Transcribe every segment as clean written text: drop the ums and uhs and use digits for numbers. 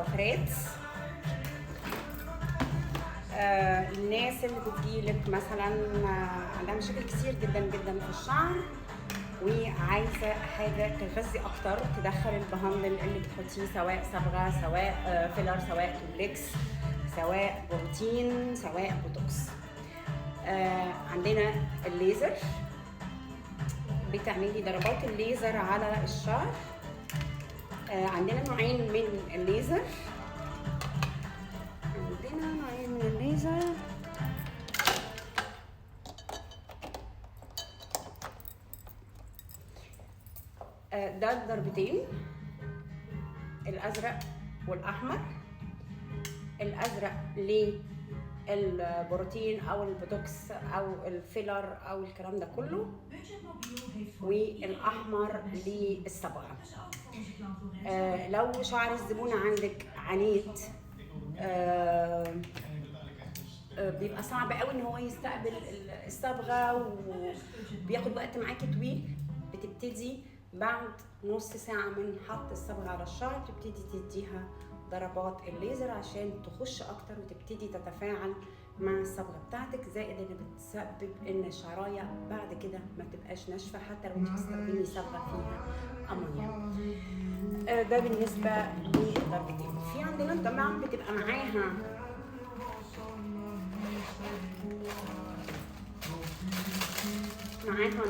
كوافرات. الناس اللي بتجيلك مثلا عندها مشاكل كتير جدا جدا في الشعر وعايزه حاجه تغذي اكتر، تدخل البهندل اللي بتحطيه سواء صبغه سواء فيلر سواء دوبلكس سواء بروتين سواء بوتوكس. عندنا الليزر، بتعملي ضربات الليزر على الشعر. عندنا نوعين من الليزر، ده الضربتين، الازرق والاحمر. الازرق للبروتين او البوتوكس او الفيلر او الكلام ده كله، والاحمر للصبغه. لو شعر الزبونه عندك عنيد بيبقى صعب قوي ان هو يستقبل الصبغه وبياخد وقت معاكي طويل، بتبتدي بعد نص ساعه من حط الصبغه على الشعر بتبتدي تديها ضربات الليزر عشان تخش اكتر وتبتدي تتفاعل مع الصبغه بتاعتك، زائد اللي بتسبب ان الشعرايه بعد كده ما تبقاش ناشفه حتى لو انت بتستخدمي صبغه فيها امونيا. ده بالنسبه للضربتين. في عندنا طبعا بتبقى معاها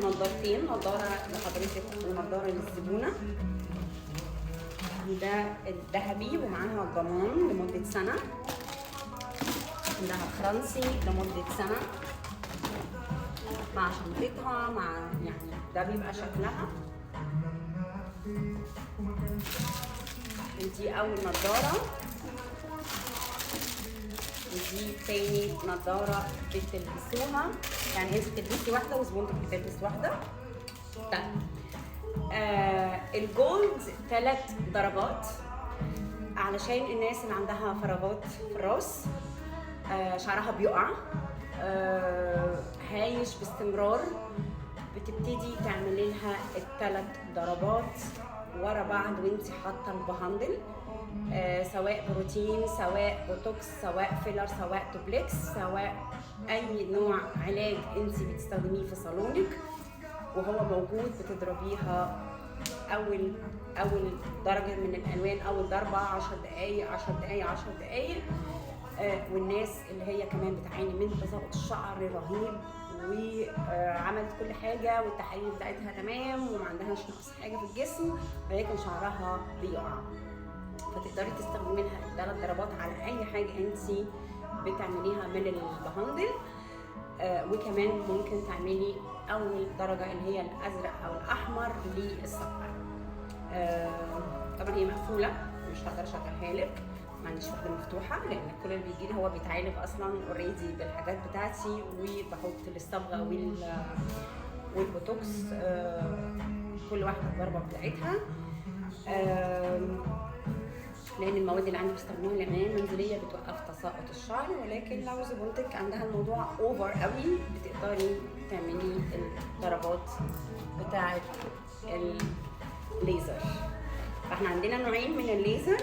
نظارتين، نظاره لحضرتك ونظاره للزبونه. ده الذهبي ومعاها الضمان لمده سنه، عندها فرنسي لمده سنه مع شنطتها مع يعني ده بيبقى شكلها. دي اول نظاره، ودي تاني نظاره بتلبسوها، يعني انت بتلبسي واحده وزبونتك بتلبس واحده. طيب الجولد 3 ضربات علشان الناس اللي عندها فراغات في الراس، شعرها بيقع هايش باستمرار، بتبتدي تعملي لها ال3 ضربات ورا بعض وانت حاطه البهندل، سواء بروتين سواء بوتوكس سواء فيلر سواء دوبلكس سواء اي نوع علاج انت بتستخدميه في صالونك وهو موجود، بتضربيها اول درجه من الالوان، اول ضربه 10 دقائق 10 دقائق 10 دقائق. والناس اللي هي كمان بتعاني من تساقط الشعر رهيب وعملت كل حاجه والتحاليل بتاعتها تمام وما عندهاش نقص حاجه في الجسم ولكن شعرها بيقع، فتقدري تستخدمي لها ال3 ضربات على اي حاجه انت بتعمليها من البهندل. وكمان ممكن تعملي اول درجه اللي هي الازرق او الاحمر للصبغه. طبعا هي مقفوله مش هقدر اشغلها لك، ما عنديش واحده مفتوحه لان كل اللي بيجي لي هو بيتعالج اصلا اوريدي بالحاجات بتاعتي وبحط للصبغه والبوتوكس كل واحده الضربه بتاعتها. لان المواد اللي عندي بستخدمها العنايه المنزليه بتوقف تساقط الشعر، ولكن لو زبونتك عندها الموضوع اوفر قوي بتقدري تعملي الضربات بتاعه الليزر. فاحنا عندنا نوعين من الليزر،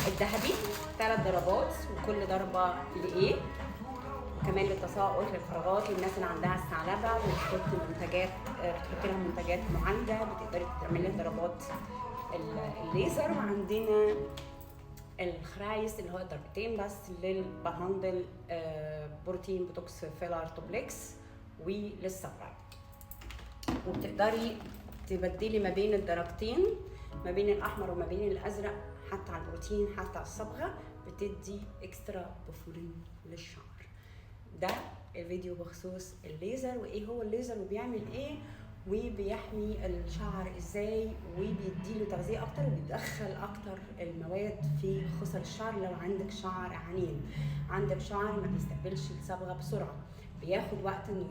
الذهبي 3 ضربات وكل ضربه لايه، وكمان للتساقط للفراغات للناس اللي عندها الثعلبه وبتحط منتجات بتحط لها منتجات معالجه بتقدري تعملي ضربات الليزر. وعندنا الخرايس اللي هو ضربتين بس للبهندل، بروتين بوتوكس فيلر دوبلكس وللصبغه، وبتقدري تبدلي ما بين الدرجتين ما بين الاحمر وما بين الازرق حتى على البروتين حتى على الصبغه، بتدي اكسترا بفورين للشعر. ده الفيديو بخصوص الليزر وايه هو الليزر وبيعمل ايه وبيحمي الشعر ازاي وبيديله تغذيه اكتر وبيدخل اكتر المواد في خصر الشعر. لو عندك شعر عنيد، عندك شعر ما بيستقبلش الصبغه بسرعه، بياخد وقت انه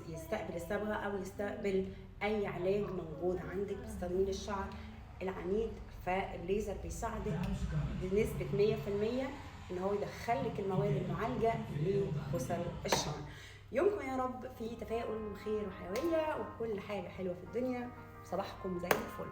يستقبل الصبغه او يستقبل اي علاج موجود عندك بتستخدميه للشعر العنيد، فالليزر بيساعدك بنسبه 100% ان هو يدخلك المواد المعالجه لخصر الشعر. يومكم يا رب في تفاؤل وخير وحيويه وكل حاجه حلوه في الدنيا، صباحكم زي الفل.